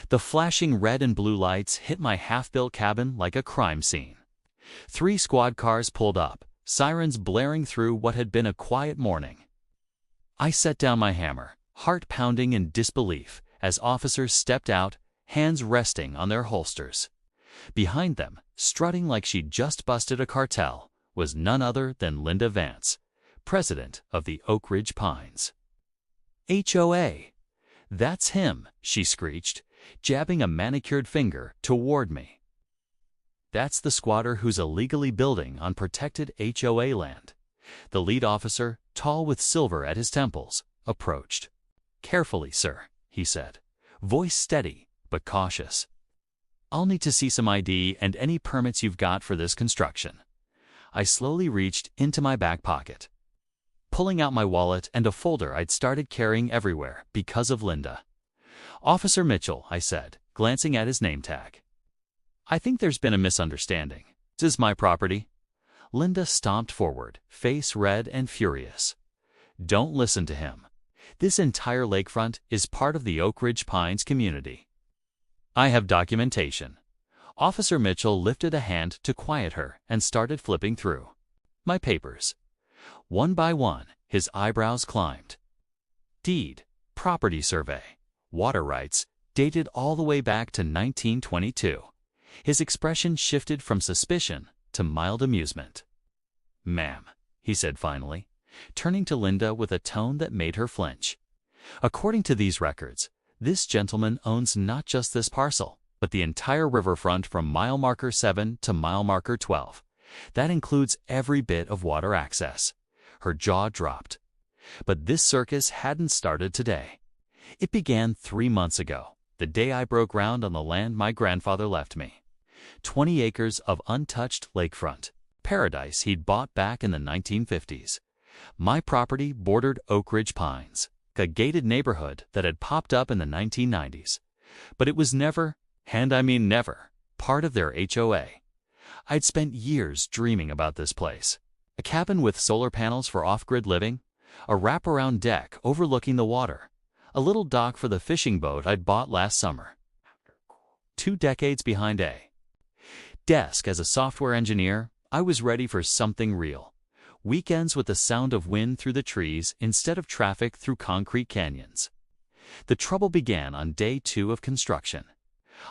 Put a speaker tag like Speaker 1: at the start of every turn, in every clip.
Speaker 1: The flashing red and blue lights hit my half-built cabin like a crime scene. 3 squad cars pulled up, sirens blaring through what had been a quiet morning. I set down my hammer, heart pounding in disbelief, as officers stepped out, hands resting on their holsters. Behind them, strutting like she'd just busted a cartel, was none other than Linda Vance, president of the Oak Ridge Pines. HOA! That's him, she screeched, jabbing a manicured finger toward me. That's the squatter who's illegally building on protected HOA land. The lead officer, tall with silver at his temples, approached. Carefully, sir, he said, voice steady but cautious. I'll need to see some ID and any permits you've got for this construction. I slowly reached into my back pocket, pulling out my wallet and a folder I'd started carrying everywhere because of Linda. Officer Mitchell, I said, glancing at his name tag. I think there's been a misunderstanding. This is my property. Linda stomped forward, face red and furious. Don't listen to him. This entire lakefront is part of the Oak Ridge Pines community. I have documentation. Officer Mitchell lifted a hand to quiet her and started flipping through my papers. One by one, his eyebrows climbed. Deed, property survey, water rights, dated all the way back to 1922. His expression shifted from suspicion to mild amusement. Ma'am, he said finally, turning to Linda with a tone that made her flinch. According to these records, this gentleman owns not just this parcel, but the entire riverfront from mile marker 7 to mile marker 12. That includes every bit of water access. Her jaw dropped. But this circus hadn't started today. It began 3 months ago, the day I broke ground on the land my grandfather left me. 20 acres of untouched lakefront, paradise he'd bought back in the 1950s. My property bordered Oak Ridge Pines, a gated neighborhood that had popped up in the 1990s. But it was never, and I mean never, part of their HOA. I'd spent years dreaming about this place. A cabin with solar panels for off-grid living, a wraparound deck overlooking the water, a little dock for the fishing boat I'd bought last summer. 2 decades behind a desk as a software engineer, I was ready for something real. Weekends with the sound of wind through the trees instead of traffic through concrete canyons. The trouble began on day 2 of construction.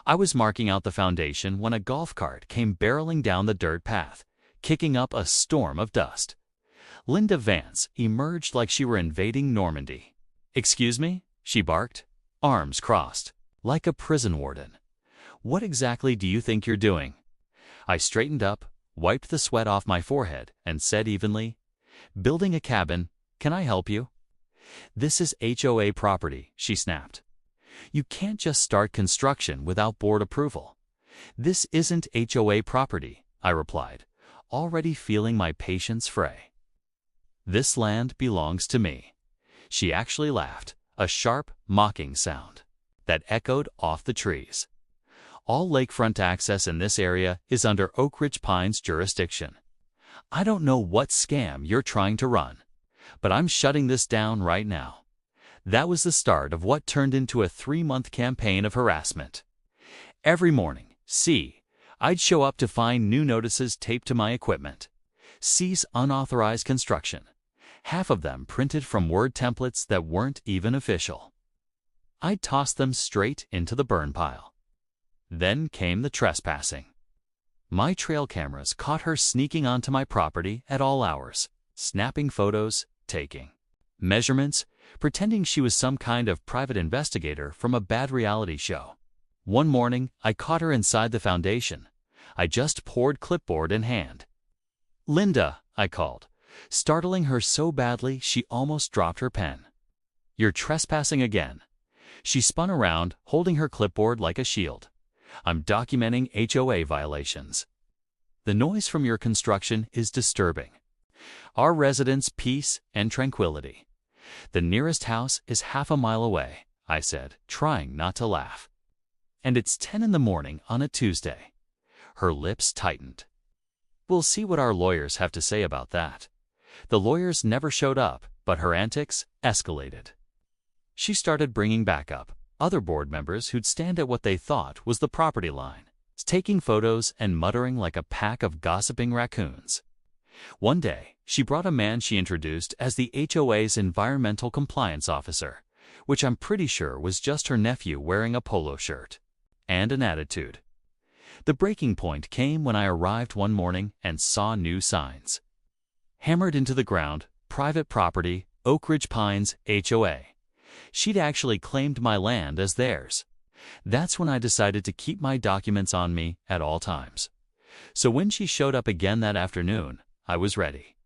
Speaker 1: I was marking out the foundation when a golf cart came barreling down the dirt path, kicking up a storm of dust. Linda Vance emerged like she were invading Normandy. "Excuse me?" she barked, arms crossed, like a prison warden. "What exactly do you think you're doing?" I straightened up, wiped the sweat off my forehead, and said evenly, "Building a cabin. Can I help you?" "This is HOA property," she snapped. "You can't just start construction without board approval." "This isn't HOA property," I replied, already feeling my patience fray. "This land belongs to me." She actually laughed, a sharp, mocking sound that echoed off the trees. "All lakefront access in this area is under Oak Ridge Pines jurisdiction. I don't know what scam you're trying to run, but I'm shutting this down right now." That was the start of what turned into a 3-month campaign of harassment. Every morning, I'd show up to find new notices taped to my equipment. Cease unauthorized construction. Half of them printed from Word templates that weren't even official. I'd toss them straight into the burn pile. Then came the trespassing. My trail cameras caught her sneaking onto my property at all hours, snapping photos, taking measurements, pretending she was some kind of private investigator from a bad reality show. One morning, I caught her inside the foundation. I just poured clipboard in hand. "Linda," I called, startling her so badly she almost dropped her pen. "You're trespassing again." She spun around, holding her clipboard like a shield. "I'm documenting HOA violations. The noise from your construction is disturbing our residents' peace and tranquility. The nearest house is half a mile away," I said, trying not to laugh. "And it's 10 in the morning on a Tuesday." Her lips tightened. "We'll see what our lawyers have to say about that." The lawyers never showed up, but her antics escalated. She started bringing back up other board members who'd stand at what they thought was the property line, taking photos and muttering like a pack of gossiping raccoons. One day, she brought a man she introduced as the HOA's environmental compliance officer, which I'm pretty sure was just her nephew wearing a polo shirt. And an attitude. The breaking point came when I arrived one morning and saw new signs. Hammered into the ground, private property, Oak Ridge Pines, HOA. She'd actually claimed my land as theirs. That's when I decided to keep my documents on me at all times. So when she showed up again that afternoon, I was ready.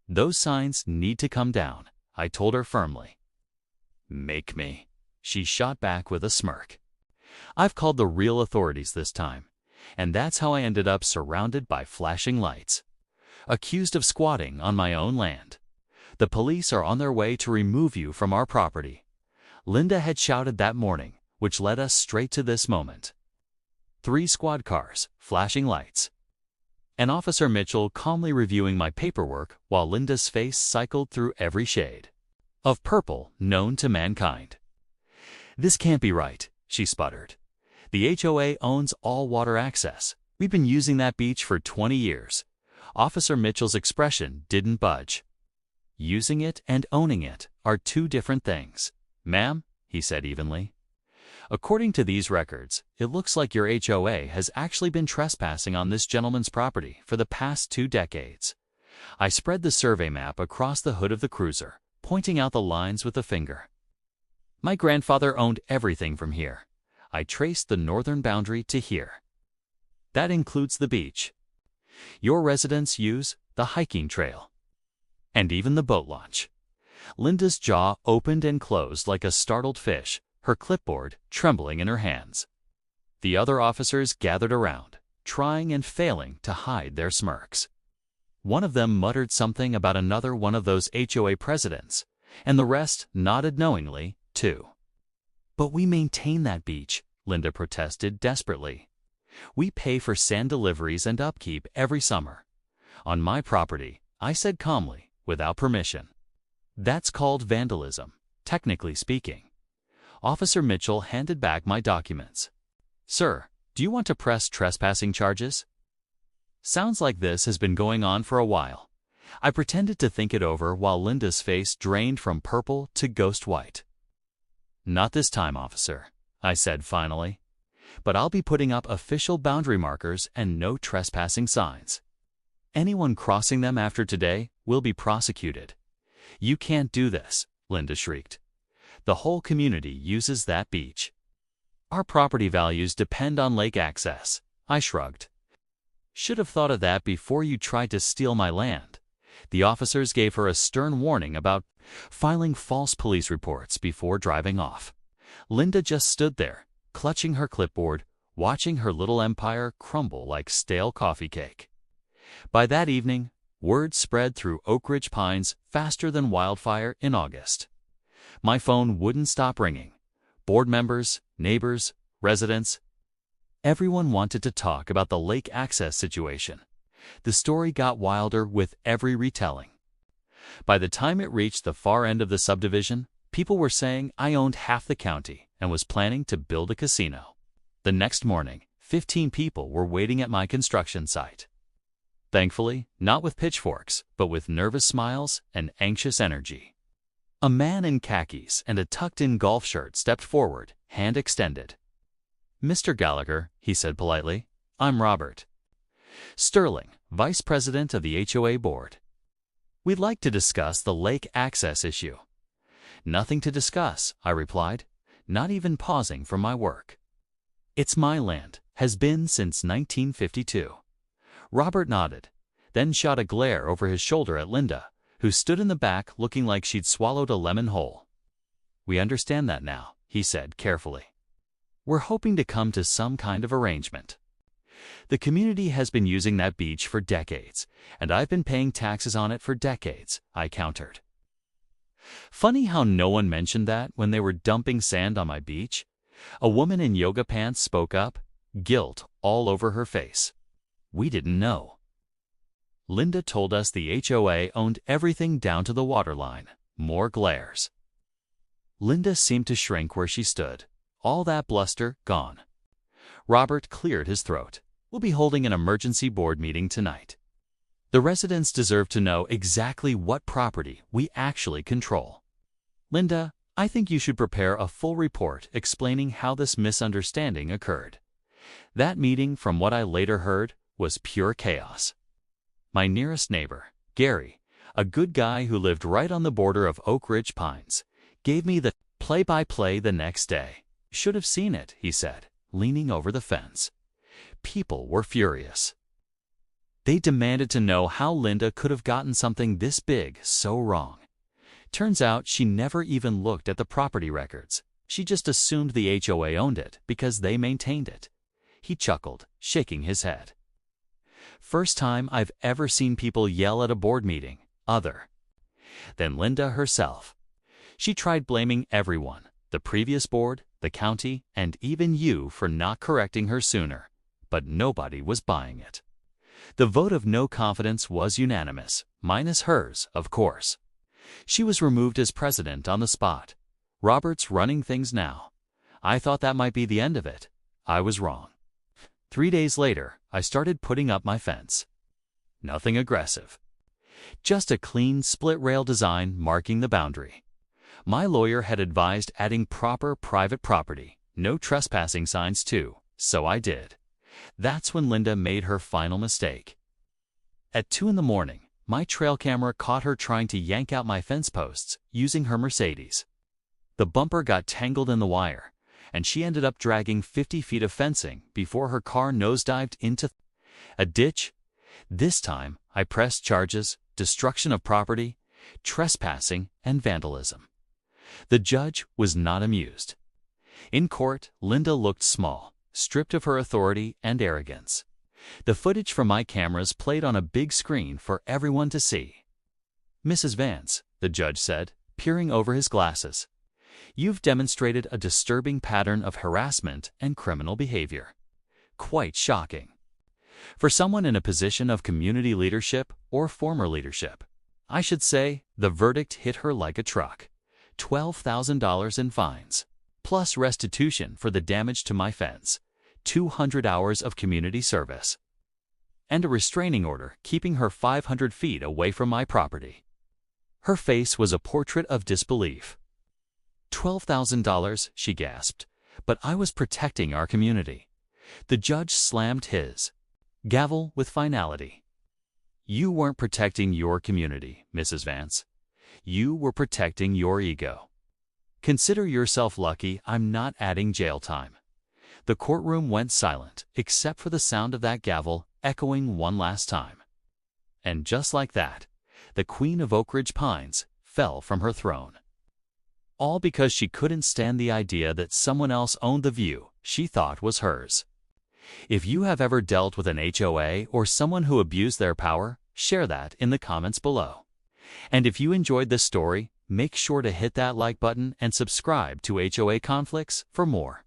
Speaker 1: Those signs need to come down, I told her firmly. Make me, she shot back with a smirk. I've called the real authorities this time, and that's how I ended up surrounded by flashing lights. Accused of squatting on my own land. The police are on their way to remove you from our property. Linda had shouted that morning, which led us straight to this moment. 3 squad cars, flashing lights. And Officer Mitchell calmly reviewing my paperwork while Linda's face cycled through every shade of purple known to mankind. This can't be right, she sputtered. The HOA owns all water access. We've been using that beach for 20 years. Officer Mitchell's expression didn't budge. Using it and owning it are 2 different things. Ma'am, he said evenly. According to these records, it looks like your HOA has actually been trespassing on this gentleman's property for the past 2 decades. I spread the survey map across the hood of the cruiser, pointing out the lines with a finger. My grandfather owned everything from here. I traced the northern boundary to here. That includes the beach. Your residents use the hiking trail. And even the boat launch. Linda's jaw opened and closed like a startled fish, her clipboard trembling in her hands. The other officers gathered around, trying and failing to hide their smirks. One of them muttered something about another one of those HOA presidents, and the rest nodded knowingly, too. But we maintain that beach, Linda protested desperately. We pay for sand deliveries and upkeep every summer. On my property, I said calmly, without permission. That's called vandalism, technically speaking. Officer Mitchell handed back my documents. Sir, do you want to press trespassing charges? Sounds like this has been going on for a while. I pretended to think it over while Linda's face drained from purple to ghost white. Not this time, officer, I said finally. But I'll be putting up official boundary markers and no trespassing signs. Anyone crossing them after today will be prosecuted. You can't do this, Linda shrieked. The whole community uses that beach. Our property values depend on lake access, I shrugged. Should have thought of that before you tried to steal my land. The officers gave her a stern warning about filing false police reports before driving off. Linda just stood there, clutching her clipboard, watching her little empire crumble like stale coffee cake. By that evening, word spread through Oak Ridge Pines faster than wildfire in August. My phone wouldn't stop ringing. Board members, neighbors, residents. Everyone wanted to talk about the lake access situation. The story got wilder with every retelling. By the time it reached the far end of the subdivision, people were saying I owned half the county and was planning to build a casino. The next morning, 15 people were waiting at my construction site. Thankfully, not with pitchforks, but with nervous smiles and anxious energy. A man in khakis and a tucked-in golf shirt stepped forward, hand extended. Mr. Gallagher, he said politely, I'm Robert Sterling, Vice President of the HOA Board. We'd like to discuss the lake access issue. Nothing to discuss, I replied, not even pausing from my work. It's my land, has been since 1952. Robert nodded, then shot a glare over his shoulder at Linda, who stood in the back looking like she'd swallowed a lemon whole. We understand that now, he said carefully. We're hoping to come to some kind of arrangement. The community has been using that beach for decades, and I've been paying taxes on it for decades, I countered. Funny how no one mentioned that when they were dumping sand on my beach. A woman in yoga pants spoke up, guilt all over her face. We didn't know. Linda told us the HOA owned everything down to the waterline. More glares. Linda seemed to shrink where she stood, All that bluster gone. Robert cleared his throat. We'll be holding an emergency board meeting tonight. The residents deserve to know exactly what property we actually control. Linda, I think you should prepare a full report explaining how this misunderstanding occurred. That meeting, from what I later heard, was pure chaos. My nearest neighbor, Gary, a good guy who lived right on the border of Oak Ridge Pines, gave me the play-by-play the next day. Should have seen it, he said, leaning over the fence. People were furious. They demanded to know how Linda could have gotten something this big so wrong. Turns out she never even looked at the property records. She just assumed the HOA owned it because they maintained it. He chuckled, shaking his head. First time I've ever seen people yell at a board meeting, other than Linda herself. She tried blaming everyone, the previous board, the county, and even you for not correcting her sooner, but nobody was buying it. The vote of no confidence was unanimous, minus hers, of course. She was removed as president on the spot. Robert's running things now. I thought that might be the end of it. I was wrong. 3 days later, I started putting up my fence. Nothing aggressive. Just a clean split-rail design marking the boundary. My lawyer had advised adding proper private property, no trespassing signs too, so I did. That's when Linda made her final mistake. At 2 in the morning, my trail camera caught her trying to yank out my fence posts using her Mercedes. The bumper got tangled in the wire, and she ended up dragging 50 feet of fencing before her car nosedived into a ditch. This time, I pressed charges, destruction of property, trespassing, and vandalism. The judge was not amused. In court, Linda looked small, stripped of her authority and arrogance. The footage from my cameras played on a big screen for everyone to see. Mrs. Vance, the judge said, peering over his glasses, you've demonstrated a disturbing pattern of harassment and criminal behavior. Quite shocking. For someone in a position of community leadership or former leadership, I should say the verdict hit her like a truck. $12,000 in fines, plus restitution for the damage to my fence, 200 hours of community service, and a restraining order keeping her 500 feet away from my property. Her face was a portrait of disbelief. $12,000, she gasped, but I was protecting our community. The judge slammed his gavel with finality. You weren't protecting your community, Mrs. Vance. You were protecting your ego. Consider yourself lucky I'm not adding jail time. The courtroom went silent, except for the sound of that gavel echoing one last time. And just like that, the Queen of Oak Ridge Pines fell from her throne. All because she couldn't stand the idea that someone else owned the view she thought was hers. If you have ever dealt with an HOA or someone who abused their power, share that in the comments below. And if you enjoyed this story, make sure to hit that like button and subscribe to HOA Conflicts for more.